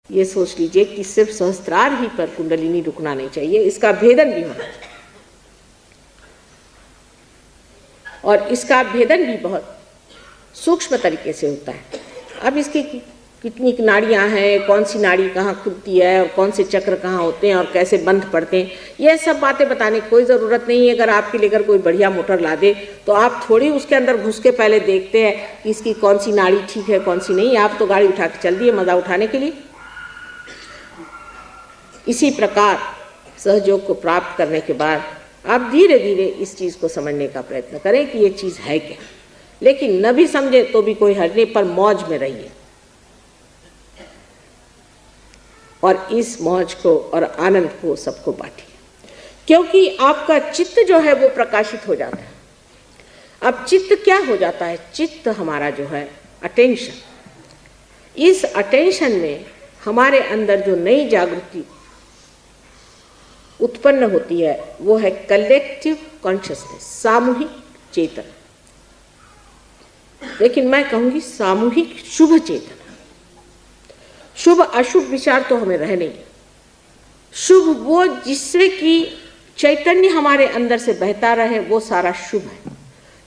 ये सोच लीजिए कि सिर्फ सहस्त्रार ही पर कुंडलिनी रुकना नहीं चाहिए, इसका भेदन भी होना चाहिए। और इसका भेदन भी बहुत सूक्ष्म तरीके से होता है। अब इसकी कितनी नाड़ियाँ हैं, कौन सी नाड़ी कहाँ खुलती है और कौन से चक्र कहाँ होते हैं और कैसे बंध पड़ते हैं, ये सब बातें बताने की कोई ज़रूरत नहीं है। अगर आपके लेकर कोई बढ़िया मोटर ला दे तो आप थोड़ी उसके अंदर घुस के पहले देखते हैं कि इसकी कौन सी नाड़ी ठीक है कौन सी नहीं। आप तो गाड़ी उठा के चल दिए मज़ा उठाने के लिए। इसी प्रकार सहयोग को प्राप्त करने के बाद आप धीरे धीरे इस चीज़ को समझने का प्रयत्न करें कि ये चीज़ है क्या। लेकिन न भी समझे तो भी कोई हर्ज नहीं, पर मौज में रहिए और इस मौज को और आनंद को सबको बांटिए, क्योंकि आपका चित्त जो है वो प्रकाशित हो जाता है। अब चित्त क्या हो जाता है? चित्त हमारा जो है अटेंशन, इस अटेंशन में हमारे अंदर जो नई जागृति उत्पन्न होती है वो है कलेक्टिव कॉन्शियसनेस, सामूहिक चेतना। लेकिन मैं कहूंगी सामूहिक शुभ चेतना। शुभ अशुभ विचार तो हमें रह नहीं। शुभ वो जिससे कि चैतन्य हमारे अंदर से बहता रहे, वो सारा शुभ है।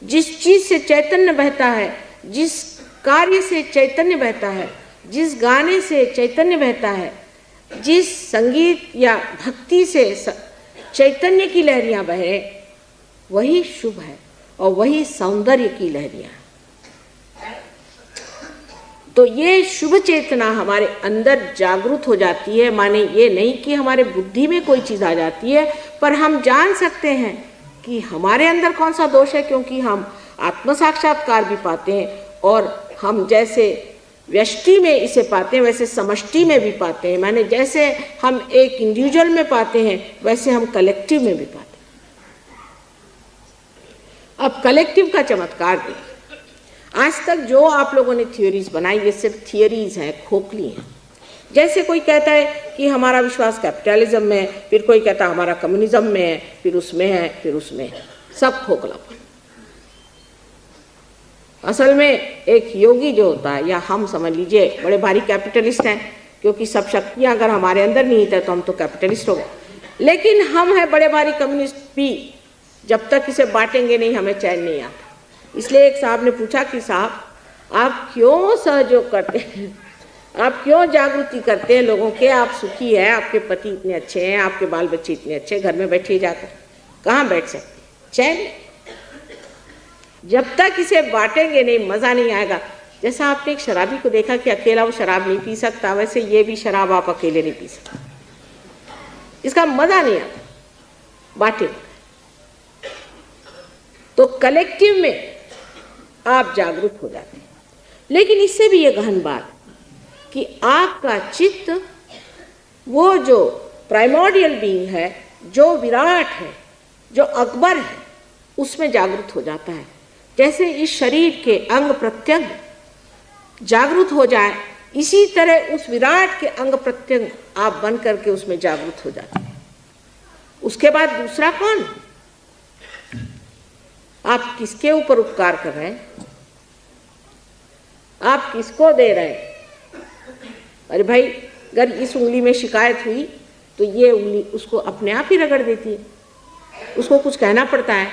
जिस चीज से चैतन्य बहता है, जिस कार्य से चैतन्य बहता है, जिस गाने से चैतन्य बहता है, जिस संगीत या भक्ति से चैतन्य की लहरियां बहे, वही शुभ है और वही सौंदर्य की लहरियां। तो ये शुभ चेतना हमारे अंदर जागृत हो जाती है। माने ये नहीं कि हमारे बुद्धि में कोई चीज़ आ जाती है, पर हम जान सकते हैं कि हमारे अंदर कौन सा दोष है, क्योंकि हम आत्म साक्षात्कार भी पाते हैं और हम जैसे व्यष्टि में इसे पाते हैं वैसे समष्टि में भी पाते हैं। माने जैसे हम एक इंडिविजुअल में पाते हैं वैसे हम कलेक्टिव में भी पाते हैं। अब कलेक्टिव का चमत्कार देखिए। आज तक जो आप लोगों ने थियोरीज बनाई ये सिर्फ थियोरीज हैं, खोखली हैं। जैसे कोई कहता है कि हमारा विश्वास कैपिटलिज्म में है, फिर कोई कहता है हमारा कम्युनिज्म में है, फिर उसमें है, फिर उसमें है, सब खोखलापन। असल में एक योगी जो होता है, या हम समझ लीजिए बड़े भारी कैपिटलिस्ट हैं, क्योंकि सब शक्तियाँ अगर हमारे अंदर नहीं है तो हम तो कैपिटलिस्ट हो गए। लेकिन हम हैं बड़े भारी कम्युनिस्ट भी, जब तक इसे बांटेंगे नहीं हमें चैन नहीं आता। इसलिए एक साहब ने पूछा कि साहब आप क्यों सहयोग करते हैं, आप क्यों जागृति करते हैं लोगों के, आप सुखी हैं, आपके पति इतने अच्छे हैं, आपके बाल बच्चे इतने अच्छे, घर में बैठिए जाकर। कहाँ बैठ सकते, चैन। जब तक इसे बांटेंगे नहीं मज़ा नहीं आएगा। जैसा आपने एक शराबी को देखा कि अकेला वो शराब नहीं पी सकता, वैसे ये भी शराब आप अकेले नहीं पी सकते, इसका मज़ा नहीं आता, बांटे। तो कलेक्टिव में आप जागरूक हो जाते हैं। लेकिन इससे भी ये गहन बात कि आपका चित्त वो जो प्राइमोर्डियल बीइंग है, जो विराट है, जो अकबर है, उसमें जागरूक हो जाता है। जैसे इस शरीर के अंग प्रत्यंग जागरूक हो जाए, इसी तरह उस विराट के अंग प्रत्यंग आप बन करके उसमें जागरूक हो जाते हैं। उसके बाद दूसरा कौन? आप किसके ऊपर उपकार कर रहे हैं, आप किसको दे रहे हैं? अरे भाई, अगर इस उंगली में शिकायत हुई तो ये उंगली उसको अपने आप ही रगड़ देती है, उसको कुछ कहना पड़ता है।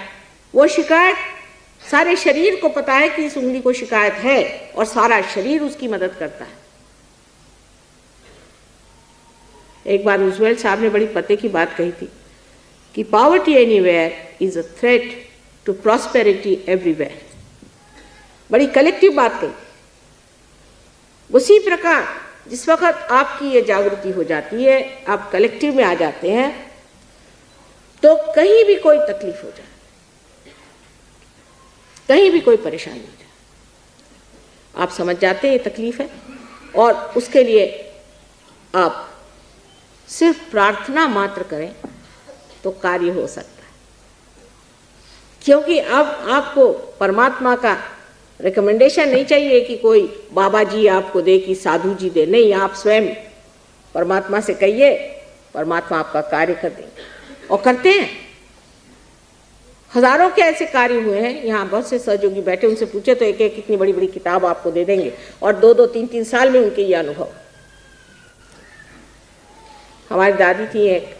वो शिकायत सारे शरीर को पता है कि इस उंगली को शिकायत है और सारा शरीर उसकी मदद करता है। एक बार रूजवेल्ट साहब ने बड़ी पते की बात कही थी कि poverty anywhere is a threat to prosperity everywhere. बड़ी कलेक्टिव बात कही। उसी प्रकार जिस वक्त आपकी ये जागृति हो जाती है, आप कलेक्टिव में आ जाते हैं, तो कहीं भी कोई तकलीफ हो जाए, कहीं भी कोई परेशानी हो जाए, आप समझ जाते हैं ये तकलीफ है और उसके लिए आप सिर्फ प्रार्थना मात्र करें तो कार्य हो सकता है। क्योंकि अब आपको परमात्मा का रिकमेंडेशन नहीं चाहिए कि कोई बाबा जी आपको दे कि साधु जी दे, नहीं, आप स्वयं परमात्मा से कहिए, परमात्मा आपका कार्य कर देंगे और करते हैं। हजारों के ऐसे कार्य हुए हैं, यहाँ बहुत से सहयोगी बैठे, उनसे पूछे तो एक एक इतनी बड़ी बड़ी किताब आपको दे देंगे और 2-2, 3-3 साल में उनके ये अनुभव। हमारी दादी थी, एक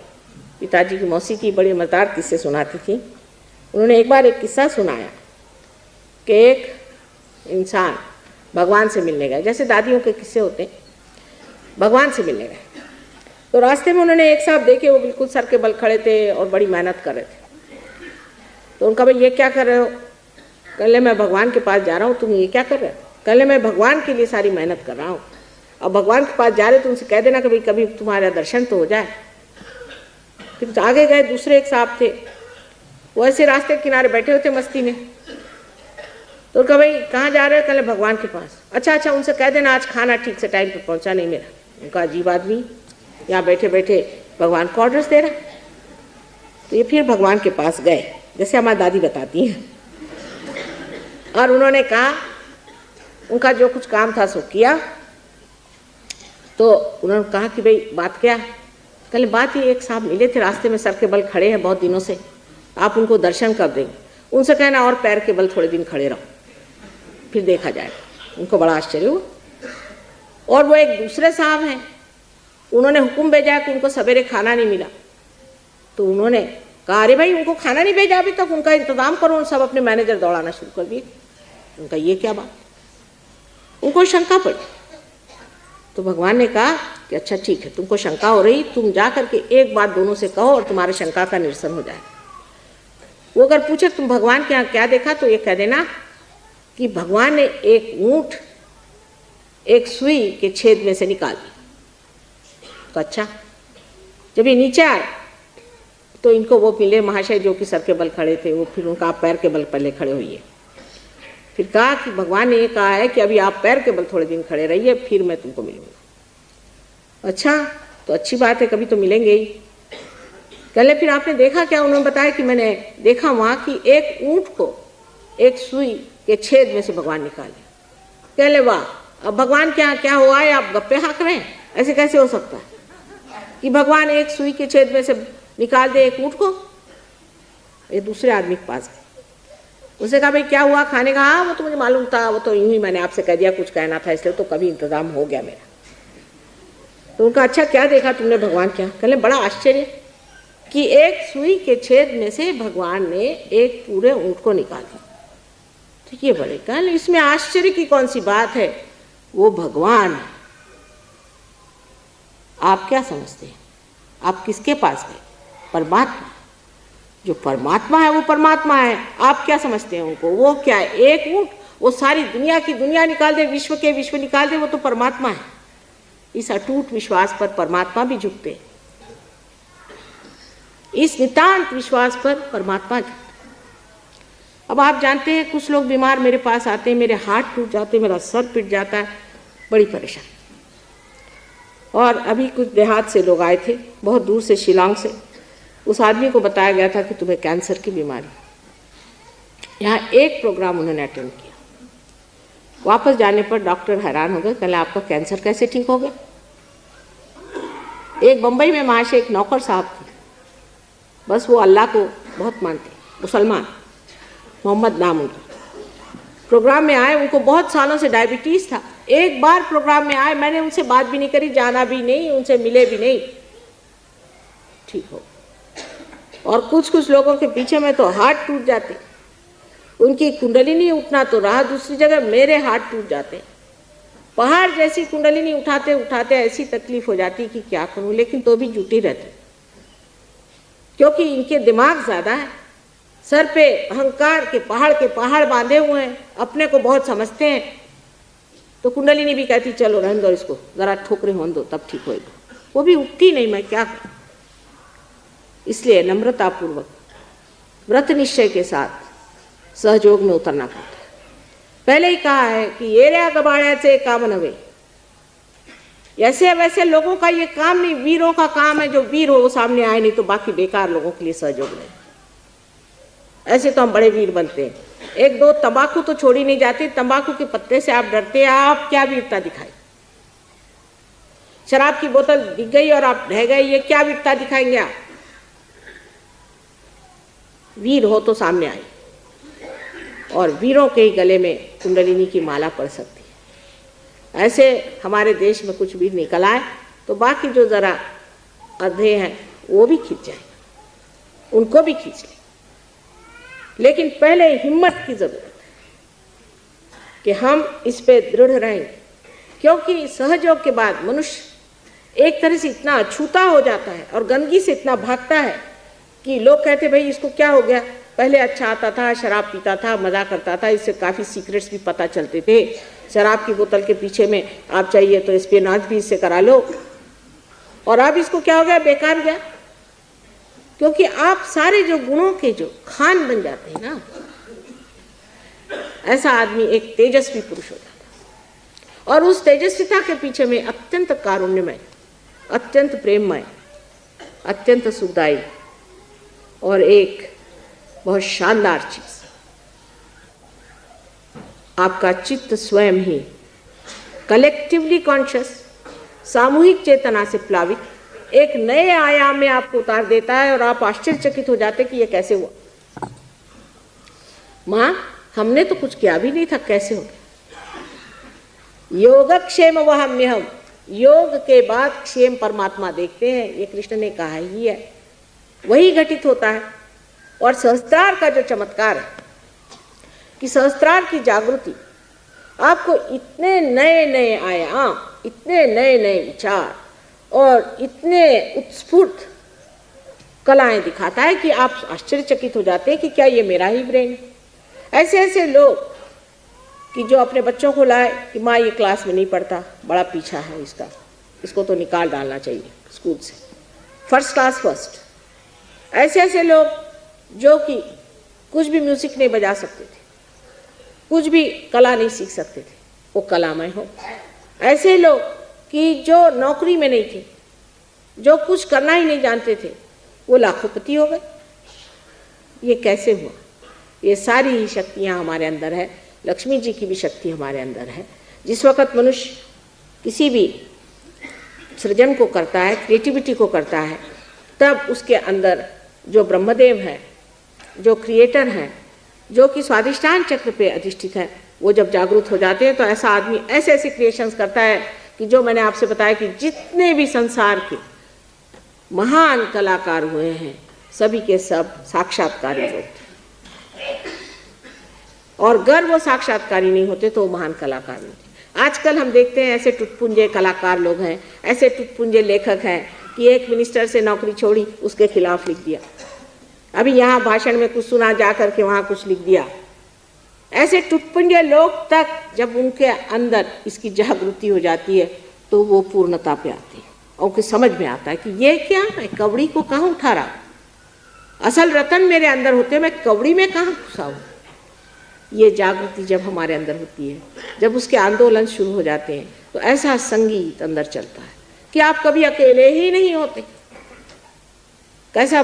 पिताजी की मौसी थी, बड़े मज़ेदार किस्से सुनाती थी। उन्होंने एक बार एक किस्सा सुनाया कि एक इंसान भगवान से मिलने गए, जैसे दादियों के किस्से होते हैं, भगवान से मिलने गए। तो रास्ते में उन्होंने एक साहब देखे, वो बिल्कुल सर के बल खड़े थे और बड़ी मेहनत कर रहे थे। तो उनका, भाई ये क्या कर रहे हो? कहले मैं भगवान के पास जा रहा हूँ। तुम ये क्या कर रहे हो? कहले मैं भगवान के लिए सारी मेहनत कर रहा हूँ। अब भगवान के पास जा रहे तो उनसे कह देना कि भाई कभी तुम्हारा दर्शन तो हो जाए। फिर आगे गए, दूसरे एक साहब थे, वो ऐसे रास्ते के किनारे बैठे हुए थे मस्ती में। तो उनका, भाई कहाँ जा रहे हो? कहले भगवान के पास। अच्छा, उनसे कह देना आज खाना ठीक से टाइम पर पहुँचा नहीं मेरा। उनका, अजीब आदमी, यहाँ बैठे बैठे भगवान को ऑर्डर्स दे रहा। तो ये फिर भगवान के पास गए, जैसे हमारी दादी बताती हैं, और उन्होंने कहा, उनका जो कुछ काम था सो किया। तो उन्होंने कहा कि भाई बात क्या? कल बात ही, एक साहब मिले थे रास्ते में, सर के बल खड़े हैं बहुत दिनों से, आप उनको दर्शन कब देंगे? उनसे कहना और पैर के बल थोड़े दिन खड़े रहो, फिर देखा जाएगा। उनको बड़ा आश्चर्य हुआ। और वो एक दूसरे साहब हैं, उन्होंने हुक्म भेजा कि उनको सवेरे खाना नहीं मिला। तो उन्होंने कहा, अरे भाई उनको खाना नहीं भेजा अभी तक, उनका इंतजाम करो। सब अपने मैनेजर दौड़ाना शुरू कर दिए। उनका, ये क्या बात? उनको शंका पड़ी। तो भगवान ने कहा कि अच्छा ठीक है, तुमको शंका हो रही, तुम जा करके एक बात दोनों से कहो और तुम्हारे शंका का निरसन हो जाए। वो अगर पूछे तुम भगवान के यहाँ क्या देखा, तो ये कह देना कि भगवान ने एक ऊंट एक सुई के छेद में से निकाल दी। तो अच्छा, जब ये नीचे आए तो इनको वो मिले महाशय जो कि सर के बल खड़े थे। वो फिर उनका, आप पैर के बल पहले खड़े होइए। फिर कहा कि भगवान ने ये कहा है कि अभी आप पैर के बल थोड़े दिन खड़े रहिए, फिर मैं तुमको मिलूंगा। अच्छा, तो अच्छी बात है, कभी तो मिलेंगे ही। कहले फिर आपने देखा क्या? उन्होंने बताया कि मैंने देखा वहाँ कि एक ऊंट को एक सुई के छेद में से भगवान निकाले। कहले वाह, अब भगवान क्या हुआ है? आप गप्पे हाँक रहे हैं? ऐसे कैसे हो सकता है कि भगवान एक सुई के छेद में से निकाल दे एक ऊंट को? ये दूसरे आदमी के पास गए, उसे कहा भाई क्या हुआ खाने का? हाँ वो तो मुझे मालूम था, वो तो यूं ही मैंने आपसे कह दिया, कुछ कहना था इसलिए, तो कभी इंतजाम हो गया मेरा। तो उनका, अच्छा क्या देखा तुमने भगवान? क्या? कहले बड़ा आश्चर्य कि एक सुई के छेद में से भगवान ने एक पूरे ऊंट को निकाल दिया। तो ये बड़े, कहले इसमें आश्चर्य की कौन सी बात है? वो भगवान है। आप क्या समझते हैं? आप किसके पास गए? परमात्मा। जो परमात्मा है वो परमात्मा है। आप क्या समझते हैं उनको? वो क्या है? एक ऊंट, वो सारी दुनिया की दुनिया निकाल दे, विश्व के विश्व निकाल दे, वो तो परमात्मा है। इस अटूट विश्वास पर परमात्मा भी झुकते हैं। इस नितांत विश्वास पर परमात्मा झुकते। अब आप जानते हैं कुछ लोग बीमार मेरे पास आते हैं, मेरे हाथ टूट जाते, मेरा सर पिट जाता है, बड़ी परेशानी। और अभी कुछ देहात से लोग आए थे, बहुत दूर से, शिलांग से। उस आदमी को बताया गया था कि तुम्हें कैंसर की बीमारी। यहाँ एक प्रोग्राम उन्होंने अटेंड किया। वापस जाने पर डॉक्टर हैरान हो गए, कहले आपका कैंसर कैसे ठीक हो गया? एक बम्बई में महाशय एक नौकर साहब थे, बस वो अल्लाह को बहुत मानते, मुसलमान, मोहम्मद नाम उनका। प्रोग्राम में आए, उनको बहुत सालों से डायबिटीज़ था। एक बार प्रोग्राम में आए, मैंने उनसे बात भी नहीं करी, जाना भी नहीं, उनसे मिले भी नहीं, ठीक हो। और कुछ कुछ लोगों के पीछे में तो हाथ टूट जाते, उनकी कुंडलिनी उठना तो रहा दूसरी जगह, मेरे हाथ टूट जाते। पहाड़ जैसी कुंडलिनी उठाते उठाते ऐसी तकलीफ हो जाती कि क्या करूं, लेकिन तो भी जुटी रहती, क्योंकि इनके दिमाग ज़्यादा है। सर पे अहंकार के पहाड़ बांधे हुए हैं, अपने को बहुत समझते हैं। तो कुंडलिनी भी कहती चलो रहने दो इसको, ज़रा ठोकरे होने दो तब ठीक होएगा। वो भी उठती नहीं, मैं क्या करूं। इसलिए नम्रतापूर्वक व्रत निश्चय के साथ सहयोग में उतरना पड़ता है। पहले ही कहा है कि ये रे गबाड़े काम नवे, ऐसे वैसे लोगों का ये काम नहीं, वीरों का काम है। जो वीर हो वो सामने आए, नहीं तो बाकी बेकार लोगों के लिए सहयोग नहीं। ऐसे तो हम बड़े वीर बनते हैं। एक दो तंबाकू तो छोड़ी नहीं जाती, तंबाकू के पत्ते से आप डरते हैं, आप क्या वीरता दिखाए? शराब की बोतल दिख गई और आप ढह गए, ये क्या वीरता दिखाएंगे आप? वीर हो तो सामने आए, और वीरों के ही गले में कुंडलिनी की माला पड़ सकती है। ऐसे हमारे देश में कुछ वीर निकल आए तो बाकी जो ज़रा अंधे हैं वो भी खींच जाएंगे, उनको भी खींच लें। लेकिन पहले हिम्मत की जरूरत है कि हम इस पे दृढ़ रहेंगे, क्योंकि सहयोग के बाद मनुष्य एक तरह से इतना अछूता हो जाता है और गंदगी से इतना भागता है कि लोग कहते भाई इसको क्या हो गया, पहले अच्छा आता था, शराब पीता था, मजा करता था, इससे काफ़ी सीक्रेट्स भी पता चलते थे, शराब की बोतल के पीछे में आप चाहिए तो स्पिनाच भी इससे करा लो, और अब इसको क्या हो गया, बेकार गया। क्योंकि आप सारे जो गुणों के जो खान बन जाते हैं ना, ऐसा आदमी एक तेजस्वी पुरुष हो जाता है। और उस तेजस्विता के पीछे में अत्यंत कारुण्यमय, अत्यंत प्रेममय, अत्यंत सुखदायी और एक बहुत शानदार चीज, आपका चित्त स्वयं ही कलेक्टिवली कॉन्शियस, सामूहिक चेतना से प्लावित एक नए आयाम में आपको उतार देता है और आप आश्चर्यचकित हो जाते कि ये कैसे हुआ। माँ, हमने तो कुछ किया भी नहीं था, कैसे हो गया। योगक्षेम वहम्यहम्, योग के बाद क्षेम परमात्मा देखते हैं, ये कृष्ण ने कहा ही है, वही घटित होता है। और सहस्त्रार का जो चमत्कार है कि सहस्त्रार की जागृति आपको इतने नए नए आयाम, इतने नए नए विचार और इतने उत्स्फूर्त कलाएं दिखाता है कि आप आश्चर्यचकित हो जाते हैं कि क्या ये मेरा ही ब्रेन है। ऐसे ऐसे लोग कि जो अपने बच्चों को लाए कि माँ ये क्लास में नहीं पढ़ता, बड़ा पीछा है इसका, इसको तो निकाल डालना चाहिए स्कूल से, फर्स्ट क्लास फर्स्ट। ऐसे ऐसे लोग जो कि कुछ भी म्यूजिक नहीं बजा सकते थे, कुछ भी कला नहीं सीख सकते थे, वो कलामय हो। ऐसे लोग कि जो नौकरी में नहीं थे, जो कुछ करना ही नहीं जानते थे, वो लाखोंपति हो गए। ये कैसे हुआ? ये सारी ही शक्तियाँ हमारे अंदर है, लक्ष्मी जी की भी शक्ति हमारे अंदर है। जिस वक़्त मनुष्य किसी भी सृजन को करता है, क्रिएटिविटी को करता है, तब उसके अंदर जो ब्रह्मदेव है, जो क्रिएटर हैं, जो कि स्वाधिष्ठान चक्र पे अधिष्ठित है, वो जब जागरूक हो जाते हैं तो ऐसा आदमी ऐसे ऐसे क्रिएशंस करता है कि जो मैंने आपसे बताया कि जितने भी संसार के महान कलाकार हुए हैं, सभी के सब साक्षात्कारी लोग थे। और अगर वो साक्षात्कारी नहीं होते तो वो महान कलाकार नहीं थे। आजकल हम देखते हैं ऐसे टुटपुंजे कलाकार लोग हैं, ऐसे टुटपुंजे लेखक हैं कि एक मिनिस्टर से नौकरी छोड़ी, उसके खिलाफ लिख दिया, अभी यहाँ भाषण में कुछ सुना, जा करके वहाँ कुछ लिख दिया। ऐसे टुटपुंजे लोग तक जब उनके अंदर इसकी जागृति हो जाती है तो वो पूर्णता पे आती है और उनको समझ में आता है कि ये क्या, मैं कवड़ी को कहाँ उठा रहा हूँ, असल रतन मेरे अंदर होते, मैं कवड़ी में कहाँ घुसा हूँ। ये जागृति जब हमारे अंदर होती है, जब उसके आंदोलन शुरू हो जाते हैं, तो ऐसा संगीत अंदर चलता है कि आप कभी अकेले ही नहीं होते। कैसा,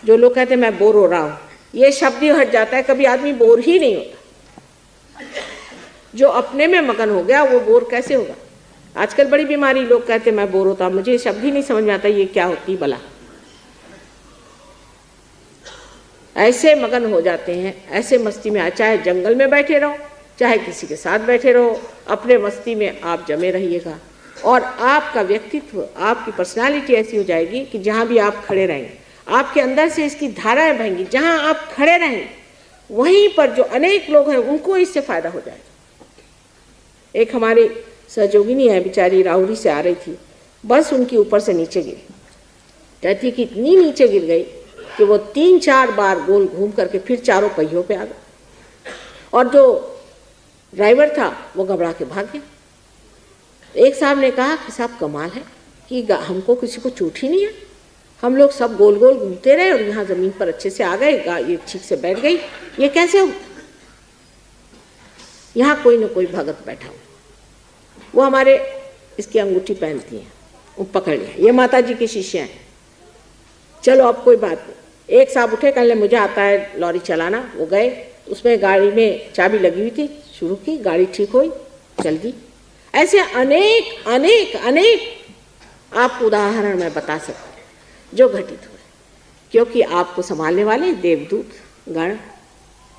जो लोग कहते हैं मैं बोर हो रहा हूँ, ये शब्द ही हट जाता है, कभी आदमी बोर ही नहीं होता। जो अपने में मगन हो गया वो बोर कैसे होगा। आजकल बड़ी बीमारी, लोग कहते हैं मैं बोर होता हूँ, मुझे शब्द ही नहीं समझ में आता ये क्या होती भला। ऐसे मगन हो जाते हैं, ऐसे मस्ती में, चाहे जंगल में बैठे रहो, चाहे किसी के साथ बैठे रहो, अपने मस्ती में आप जमे रहिएगा और आपका व्यक्तित्व, आपकी पर्सनालिटी ऐसी हो जाएगी कि जहाँ भी आप खड़े रहेंगे, आपके अंदर से इसकी धाराएं बहेंगी। जहाँ आप खड़े रहें वहीं पर जो अनेक लोग हैं उनको इससे फायदा हो जाएगा। एक हमारी सहयोगिनी है, बेचारी राउरी से आ रही थी, बस उनकी ऊपर से नीचे गिरी, कहती कि इतनी नीचे गिर गई कि वो 3-4 बार गोल घूम करके फिर चारों पहियों पे आ गए और जो ड्राइवर था वो घबरा के भाग गया। एक साहब ने कहा कि साहब कमाल है कि हमको किसी को चोट ही नहीं है, हम लोग सब गोल गोल घूमते रहे और यहाँ ज़मीन पर अच्छे से आ गए, ये ठीक से बैठ गई, ये कैसे हो। यहाँ कोई न कोई भगत बैठा हो, वो हमारे इसकी अंगूठी पहनती हैं, वो पकड़ लिया, ये माता जी के शिष्य हैं। चलो अब कोई बात नहीं। एक साहब उठे, कहने मुझे आता है लॉरी चलाना, वो गए, उसमें गाड़ी में चाबी लगी हुई थी, शुरू की, गाड़ी ठीक हुई, चल दी। ऐसे अनेक अनेक अनेक आपको उदाहरण मैं बता सकती हूँ जो घटित हुए, क्योंकि आपको संभालने वाले देवदूत गण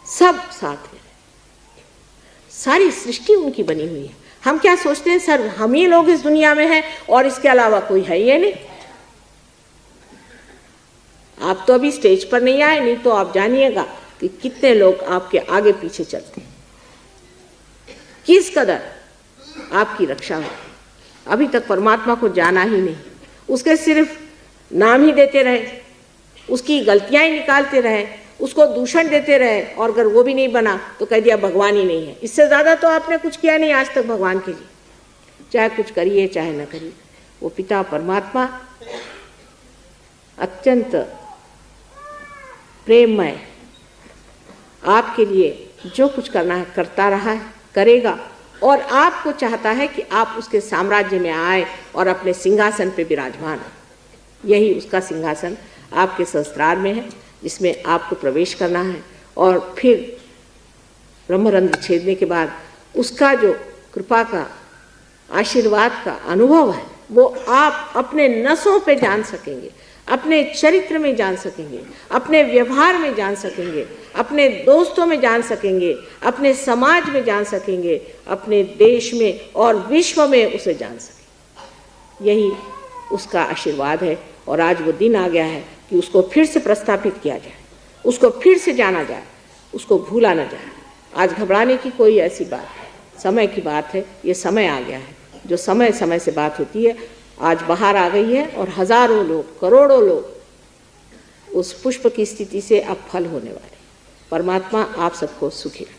सब साथ में, सारी सृष्टि उनकी बनी हुई है। हम क्या सोचते हैं सर हम ही लोग इस दुनिया में हैं और इसके अलावा कोई है ही नहीं। आप तो अभी स्टेज पर नहीं आए, नहीं तो आप जानिएगा कि कितने लोग आपके आगे पीछे चलते हैं, किस कदर आपकी रक्षा हो। अभी तक परमात्मा को जाना ही नहीं, उसके सिर्फ नाम ही देते रहे, उसकी गलतियां ही निकालते रहे, उसको दूषण देते रहे, और अगर वो भी नहीं बना तो कह दिया भगवान ही नहीं है। इससे ज़्यादा तो आपने कुछ किया नहीं आज तक भगवान के लिए। चाहे कुछ करिए चाहे न करिए, वो पिता परमात्मा अत्यंत प्रेममय आपके लिए जो कुछ करना है करता रहा है, करेगा, और आपको चाहता है कि आप उसके साम्राज्य में आए और अपने सिंहासन पे विराजमान हो। यही उसका सिंहासन आपके सहस्त्रार में है, जिसमें आपको प्रवेश करना है, और फिर ब्रह्मरंध्र छेदने के बाद उसका जो कृपा का, आशीर्वाद का अनुभव है वो आप अपने नसों पे जान सकेंगे, अपने चरित्र में जान सकेंगे, अपने व्यवहार में जान सकेंगे, अपने दोस्तों में जान सकेंगे, अपने समाज में जान सकेंगे, अपने देश में और विश्व में उसे जान सकेंगे। यही उसका आशीर्वाद है। और आज वो दिन आ गया है कि उसको फिर से प्रस्थापित किया जाए, उसको फिर से जाना जाए, उसको भूला न जाए। आज घबराने की कोई ऐसी बात है, समय की बात है, ये समय आ गया है। जो समय समय से बात होती है आज बाहर आ गई है, और हजारों लोग, करोड़ों लोग उस पुष्प की स्थिति से अब फल होने वाले। परमात्मा आप सबको सुखी रखे।